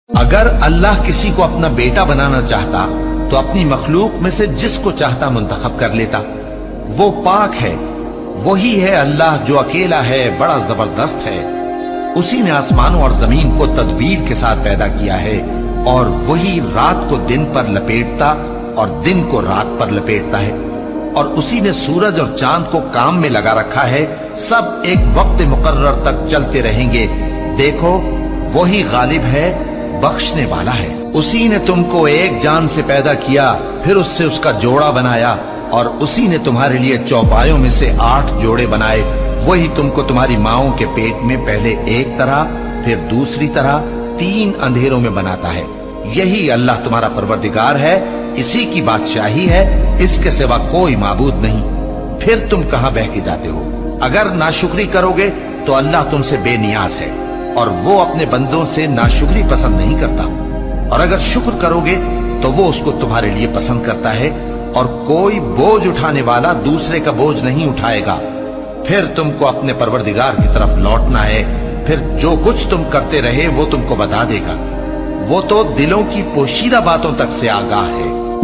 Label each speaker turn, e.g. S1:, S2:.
S1: اگر اللہ کسی کو اپنا بیٹا بنانا چاہتا تو اپنی مخلوق میں سے جس کو چاہتا منتخب کر لیتا۔ وہ پاک ہے، وہی ہے اللہ جو اکیلا ہے، بڑا زبردست ہے۔ اسی نے آسمانوں اور زمین کو تدبیر کے ساتھ پیدا کیا ہے، اور وہی رات کو دن پر لپیٹتا اور دن کو رات پر لپیٹتا ہے، اور اسی نے سورج اور چاند کو کام میں لگا رکھا ہے، سب ایک وقت مقرر تک چلتے رہیں گے۔ دیکھو وہی غالب ہے، بخشنے والا ہے۔ اسی نے تم کو ایک جان سے پیدا کیا، پھر اس سے اس کا جوڑا بنایا، اور اسی نے تمہارے لیے چوپایوں میں سے 8 جوڑے بنائے۔ وہی تم کو تمہاری ماؤں کے پیٹ میں پہلے ایک طرح، پھر دوسری طرح 3 اندھیروں میں بناتا ہے۔ یہی اللہ تمہارا پروردگار ہے، اسی کی بادشاہی ہے، اس کے سوا کوئی معبود نہیں۔ پھر تم کہاں بہہ کے جاتے ہو؟ اگر ناشکری کرو گے تو اللہ تم سے بے نیاز ہے، اور وہ اپنے بندوں سے ناشکری پسند نہیں کرتا، اور اگر شکر کرو گے تو وہ اس کو تمہارے لیے پسند کرتا ہے، اور کوئی بوجھ اٹھانے والا دوسرے کا بوجھ نہیں اٹھائے گا۔ پھر تم کو اپنے پروردگار کی طرف لوٹنا ہے، پھر جو کچھ تم کرتے رہے وہ تم کو بتا دے گا۔ وہ تو دلوں کی پوشیدہ باتوں تک سے آگاہ ہے۔